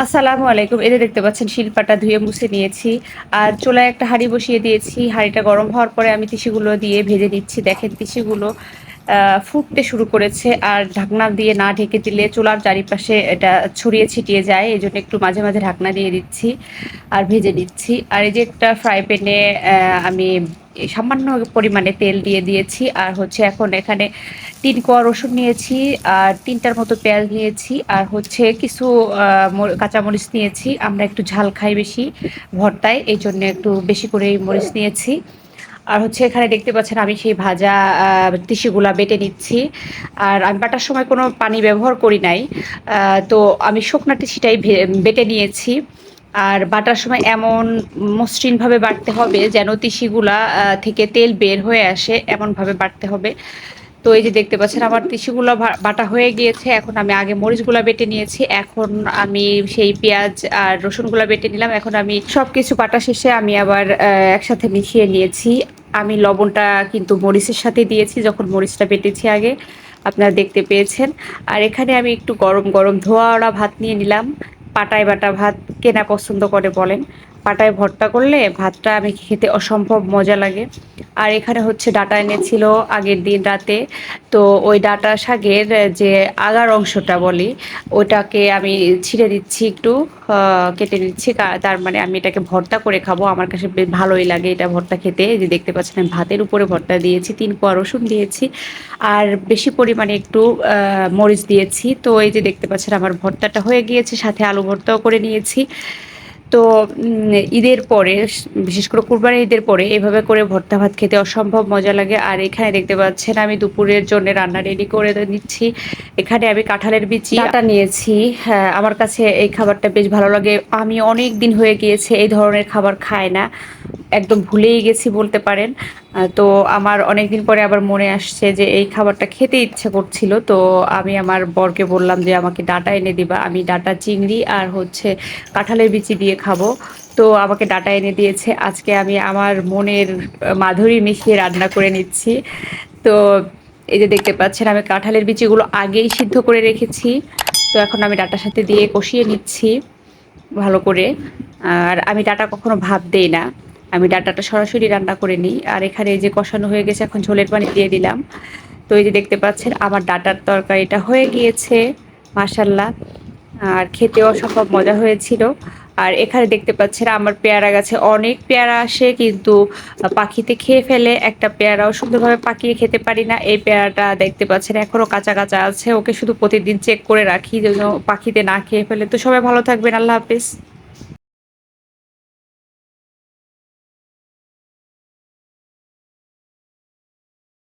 আসসালামু আলাইকুম। এই যে দেখতে পাচ্ছেন শিলপাটা ধুয়ে মুছে নিয়েছি। আর চুলায় একটা হাঁড়ি বসিয়ে দিয়েছি। হাঁড়িটা গরম হওয়ার পরে আমি তিসিগুলো দিয়ে ভেজে নিচ্ছি। দেখেন তিসিগুলো আ ফুটতে শুরু করেছে। আর ঢাকনা দিয়ে না ঢেকে দিলে চুলার চারিপাশে এটা ছড়িয়ে ছিটিয়ে যায়। এজন্য একটু মাঝে, মাঝে ঢাকনা দিয়ে দিচ্ছি আর ভেজে নিচ্ছি। আর এই যে একটা ফ্রাই প্যানে আমি সামান্য পরিমাণে তেল দিয়ে দিয়েছি। আর হচ্ছে এখন এখানে ৩ কোয়া রসুন নিয়েছি, আর ৩ টার মতো পেঁয়াজ নিয়েছি, আর হচ্ছে কিছু আ কাঁচামরিচ নিয়েছি। আমরা একটু ঝাল খাই বেশি ভর্তায়, এইজন্য একটু বেশি করেই মরিচ নিয়েছি। আর হচ্ছে এখানে দেখতে পাচ্ছেন আমি সেই ভাজা তিসিগুলা বেটে নিচ্ছি। আর আমি বাটার সময় কোনো পানি ব্যবহার করি নাই। তো আমি শুকনা তিসিটাই বেটে নিয়েছি। আর বাটার সময় এমন মসৃণভাবে বাটতে হবে যেন তিসিগুলা থেকে তেল বের হয়ে আসে, এমনভাবে বাটতে হবে। তো এই যে দেখতে পাচ্ছেন আমার তিসিগুলো বাটা হয়ে গিয়েছে। এখন আমি আগে মরিচগুলা বেটে নিয়েছি। এখন আমি সেই পেঁয়াজ আর রসুনগুলা বেটে নিলাম। এখন আমি সবকিছু বাটা শেষে আমি আবার একসাথে মিশিয়ে নিয়েছি। আমি লবণটা কিন্তু মরিচের সাথে দিয়েছি যখন মরিচটা বেটেছি আগে। আপনারা দেখতে পেয়েছেন। আর এখানে আমি একটু গরম, গরম ধোয়া ওড়া ভাত নিয়ে নিলাম। পাটায় বাটা ভাত কে না পছন্দ করে বলেন? পাটায় ভর্তা করলে ভাতটা আমি খেতে অসম্ভব মজা লাগে। আর এখানে হচ্ছে ডাঁটা এনেছিল আগের দিন রাতে। তো ওই ডাঁটা শাকের যে আগার অংশটা বলি, ওটাকে আমি ছিঁড়ে দিচ্ছি একটু, কেটে নিচ্ছি। তার মানে আমি এটাকে ভর্তা করে খাবো। আমার কাছে বেশ ভালোই লাগে এটা ভর্তা খেতে। এই যে দেখতে পাচ্ছেন আমি ভাতের উপরে ভর্তা দিয়েছি, ৩ কোয়া রসুন দিয়েছি, আর বেশি পরিমাণে একটু মরিচ দিয়েছি। তো এই যে দেখতে পাচ্ছেন আমার ভর্তাটা হয়ে গিয়েছে, সাথে আলু ভর্তাও করে নিয়েছি। তো ঈদের পরে বিশেষ করে কুরবানির ঈদের পরে এভাবে করে ভর্তা ভাত খেতে অসম্ভব মজা লাগে। আর এখানে দেখতে পাচ্ছেন আমি দুপুরের জন্য রান্না রেডি করে নিচ্ছি। এখানে আমি কাঁঠালের বিচি আটা নিয়েছি। হ্যাঁ, আমার কাছে এই খাবারটা বেশ ভালো লাগে। আমি অনেক দিন হয়ে গিয়েছে এই ধরনের খাবার খাই না। একদম ভুলেই গেছি বলতে পারেন। তো আমার অনেকদিন পরে আবার মনে আসছে যে এই খাবারটা খেতে ইচ্ছে করছিল। তো আমি আমার বরকে বললাম যে আমাকে ডাঁটা এনে দিবা। আমি ডাঁটা চিংড়ি আর হচ্ছে কাঁঠালের বিচি দিয়ে খাবো। তো আমাকে ডাঁটা এনে দিয়েছে। আজকে আমি আমার মনের মাধুরী মিশিয়ে রান্না করে নিচ্ছি। তো এই যে দেখতে পাচ্ছেন আমি কাঁঠালের বিচিগুলো আগেই সিদ্ধ করে রেখেছি। তো এখন আমি ডাঁটার সাথে দিয়ে কষিয়ে নিচ্ছি ভালো করে। আর আমি ডাঁটা কখনো ভাপ দেই না। আমি ডাঁটাটা সরাসরি রান্না করে নিই। আর এখানে এই যে কষানো হয়ে গেছে, এখন ঝোলের পানি দিয়ে দিলাম। তো এই যে দেখতে পাচ্ছেন আমার ডাঁটার তরকারিটা হয়ে গিয়েছে মাশাআল্লাহ। আর খেতেও অসম্ভব মজা হয়েছিল। আর এখানে দেখতে পাচ্ছেন আমার পেয়ারা গাছে অনেক পেয়ারা আসে, কিন্তু পাখিতে খেয়ে ফেলে। একটা পেয়ারাও সুন্দরভাবে পাকিয়ে খেতে পারি না। এই পেয়ারাটা দেখতে পাচ্ছেন এখনো কাঁচা, কাঁচা আছে। ওকে শুধু প্রতিদিন চেক করে রাখি যেন পাখিতে না খেয়ে ফেলে। তো সবাই ভালো থাকবেন। আল্লাহ হাফেজ।